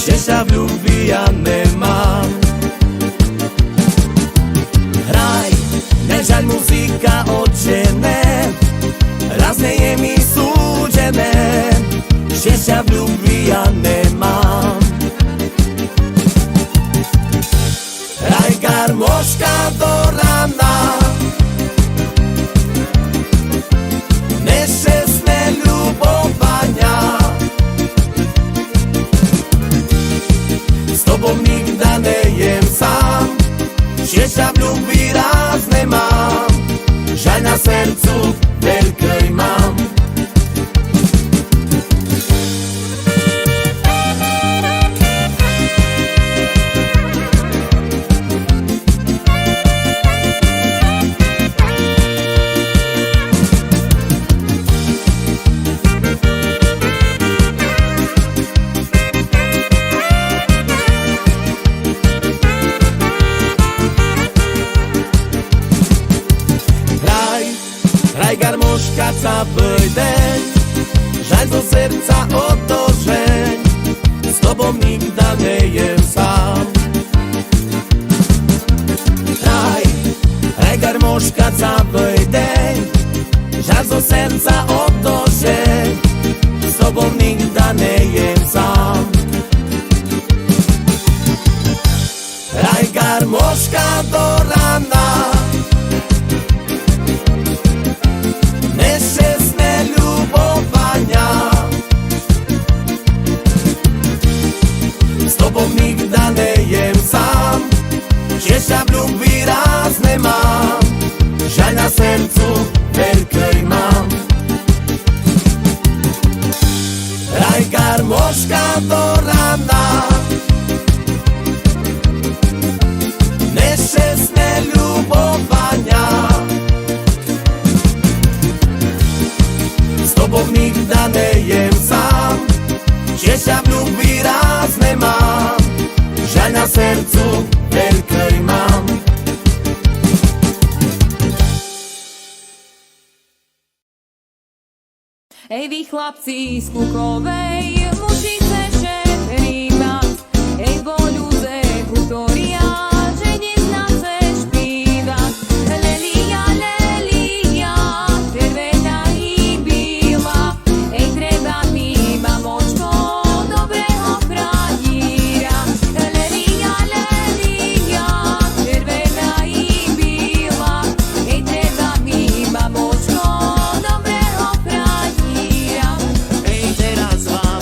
že sa v ľúbi ja nemám. Hraj, nežaľ muzika odžené, raz nie je mi súdené, že sa v ľúbi ja nemám. Hraj garmoška do rana, nešťastné ľubovania, s tobou nikdy nejem sám, že sa v ľúbi raz nemám, žaľ na srdcu veľkej mám. Hraj garmoška celý deň, žaľ zo srdca odožeň, s tobou nikdy nejem sám. Hraj garmoška celý deň, žaľ zo srdca odožeň, s tobou nikdy nejem sám. Hraj garmoška do rana, nešťastné ľubovania, s tobou nikdy nejem sám, že sa v ľúbi raz nemám, žaľ na srdcu veľkej mám. Hraj garmoška do rana, nešťastné ľubovania, s tobou nikdy nejem sám, že sa v ľúbi raz nemám, žaľ na srdcu veľkej mám. Ej vy chlapci z Klukovej, musíte šetri mať, ej v Boľuze hutoria, že dnes nám chce špívať. Lelia, lelia, červená i bíla, ej treba mi mamočko dobrého franíra. Lelia, lelia, červená i bíla, ej treba mi mamočko dobrého franíra. Ej, teraz vám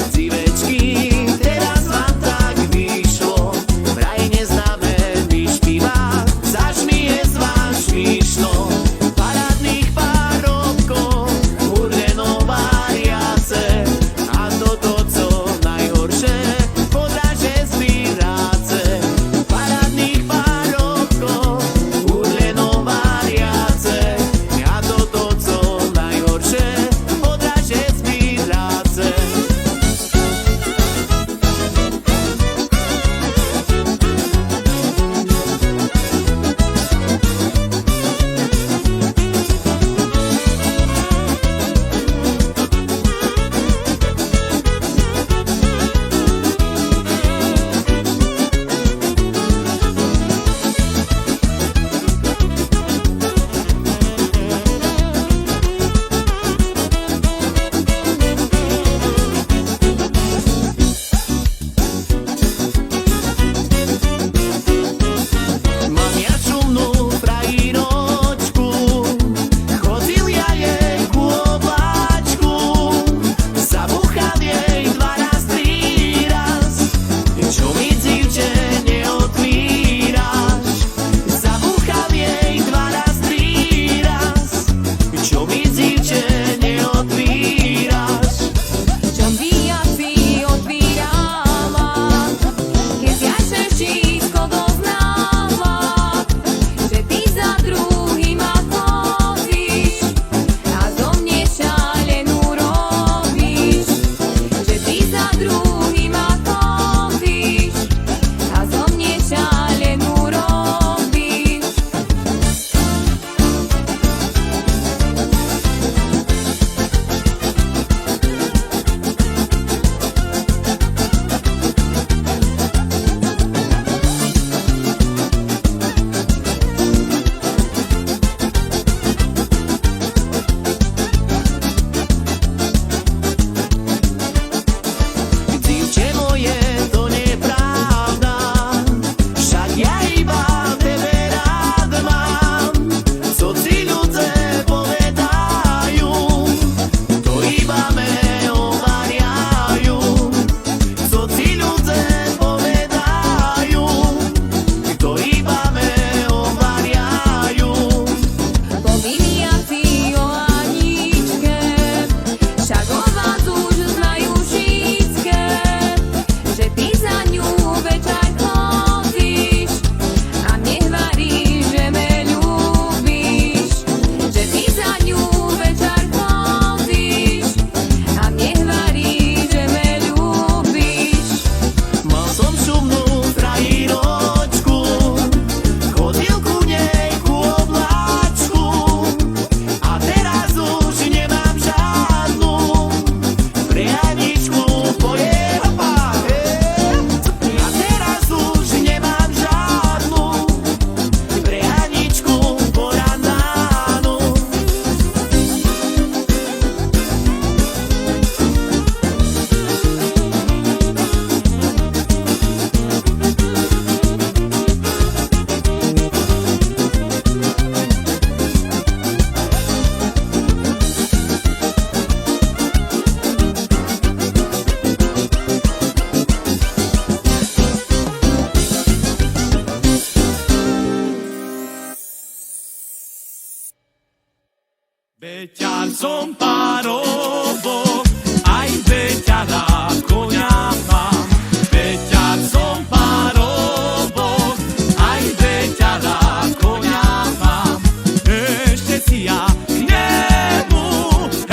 som párovok, aj beťara koňa mám. Beťar som párovok, aj beťara koňa mám. Ešte si ja k nemu,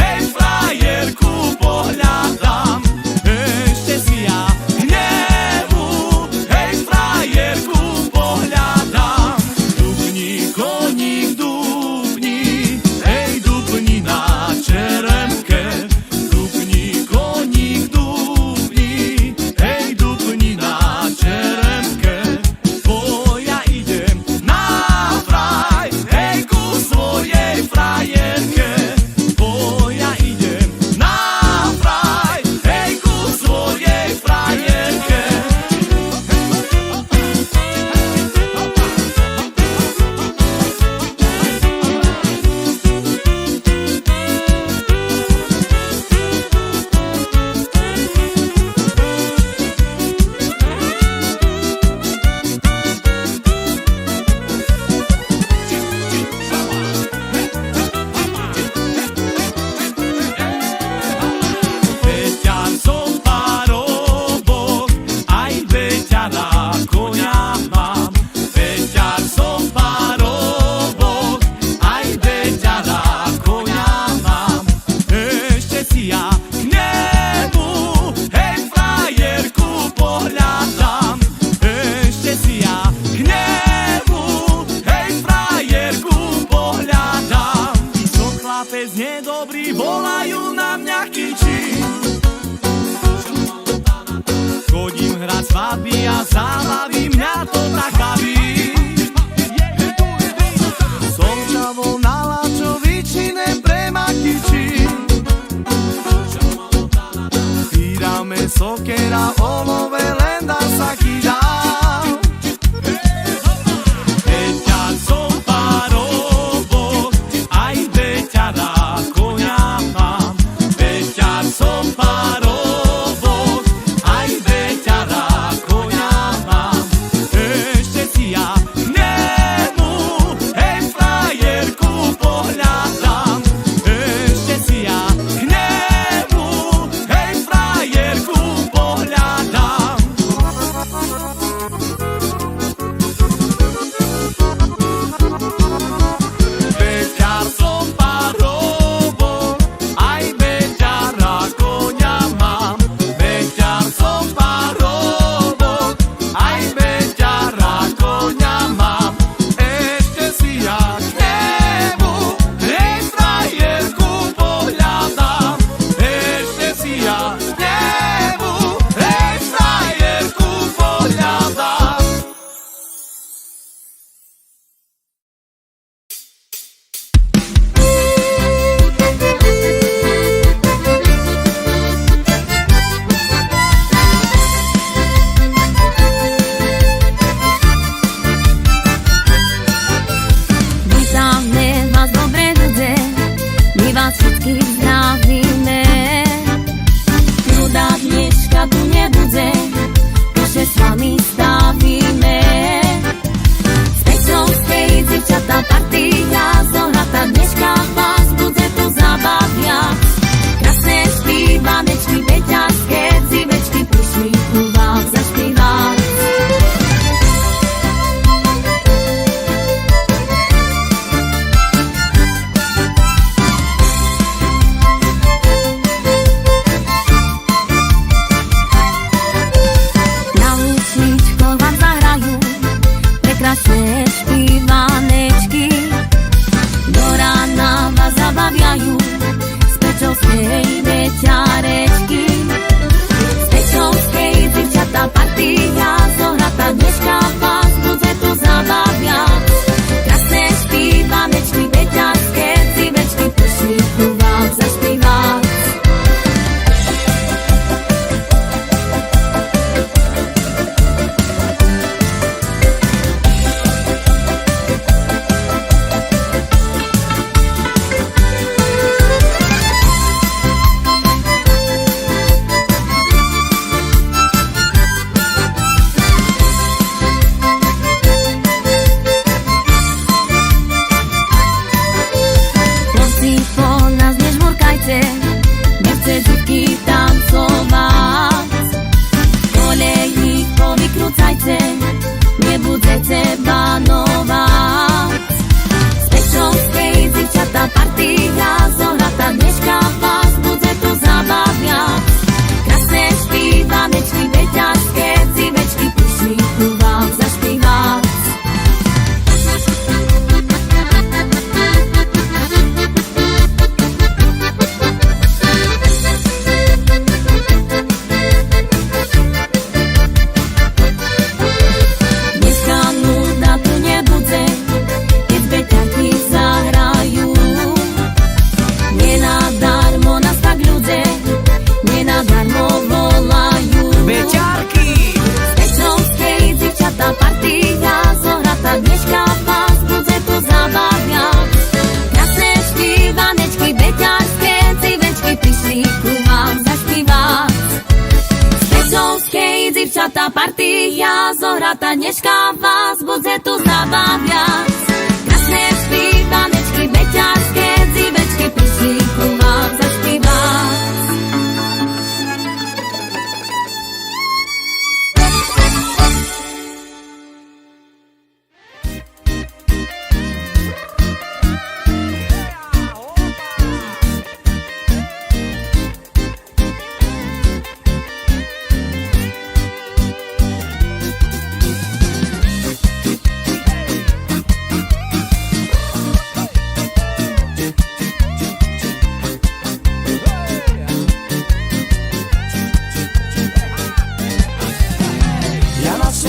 hej, frajerku pohľadám. Ešte si ja k nemu, hej, frajerku pohľadám. Dupni, koník, dupni, hej, dupni na čeremke. Dupni, koník, dupni, hej, dupni na čeremke. Bo ja idem na fraj, hej, ku svojej frajerke. Bo ja idem na fraj, hej, ku svojej frajerke. Beťar som párovok, aj beťara koňa mám. Beťar som párovok, aj beťara koňa mám. Ešte si ja k nemu, hej, frajerku pohľadám. Ešte si ja k nemu, hej, frajerku pohľadám. Som chlapec nedobrý, volajú na mňa kyči. Chodím hrať svadby a zábaví, mňa to tak baví. Som čavol na Lačovičine pre Makyči. Pírame sokera, olove, len dá sa kýdá. Beťar som párovok, aj beťara koňa mám. Beťar som párovok, aj beťara koňa mám. Ešte si ja k nemu, hej, frajerku pohľadám. Ešte si ja k nemu, hej, frajerku pohľadám. Beťar som párovok, aj beťara koňa mám. Beťar som párovok, aj beťara koňa mám. Ešte si ja k nemu, hej, frajerku pohľadám. Ešte si ja k nemu, hej, frajerku pohľadám. Vítame vás, dobré ľudia, my vás všetkých zdravíme. sa tanečka vás bude tu zabaviať. Krásne zpívanečky, beťažské dzívečky prišli ku vám zaspívať.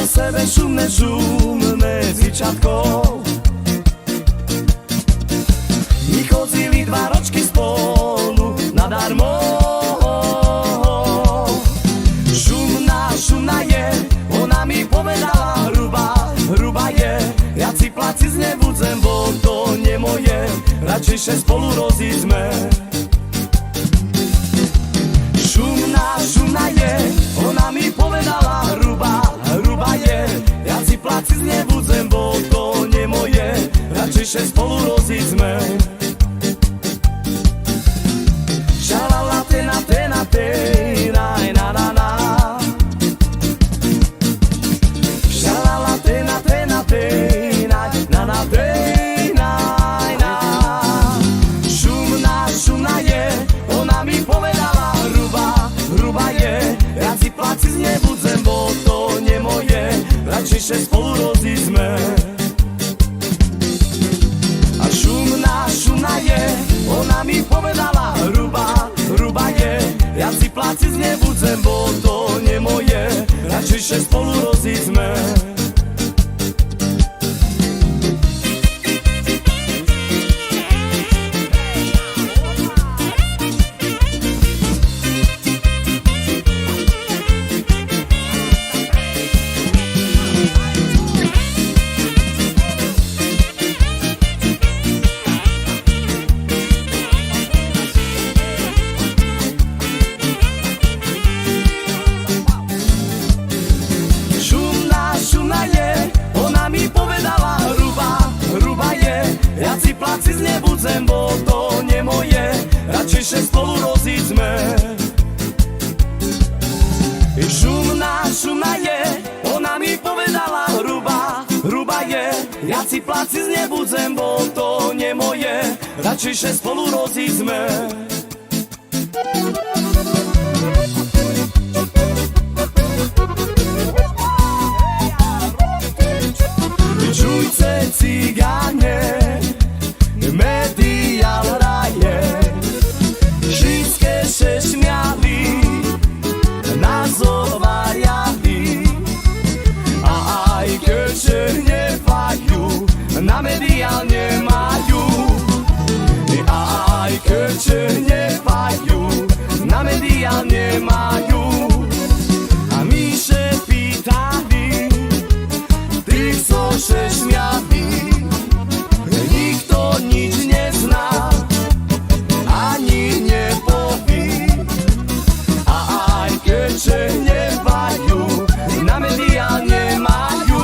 Sebe šumné zvičatko. My chodili 2 ročky spolu nadarmo. Šumná je, ona mi povedala hruba je. Ja si placi znebudzem, bo to nie moje, radšejšie spolu rozídzme. Šumná je, ona mi povedala hruba je. Ja si placi znebudzem, bo to nie moje, radšejšie spolu rozídzme. Šalala tena, na na na. Šalala tena, na na na. Šumná je, ona mi povedala hruba je. Ja si placi znebudzem, bo to nie moje, radšejšie spolu rozídzme. A šumná je, ona mi povedala hruba je. Ja si placi znebudzem, bo to nie moje, radšejšie spolu rozídzme. Šumná je, ona mi povedala hruba je. Ja si placi znebudzem, bo to nie moje, radšejšie spolu rozídzme. Šumná je, ona mi povedala hruba je. Ja si placi znebudzem, bo to nie moje, radšejšie spolu rozídzme. Čujce cigane, medial hraje, všetké se šmiali, nazovariali. A aj keď se hnevajú, na medial nemajú. A aj keď se hnevajú, na medial nemajú. A my se pýtali, tých co se šmiali, nikto nič nezná, ani nepoví. A aj keď se hnevajú, na mediál nemajú.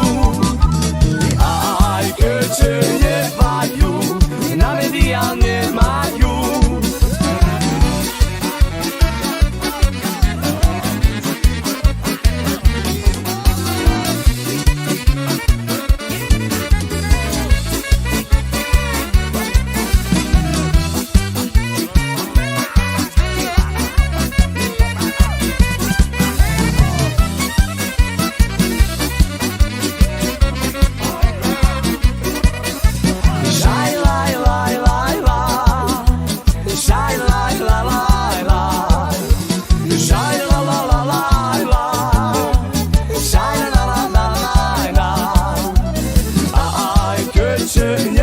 A aj keď se hnevajú, na mediál nemajú. Shine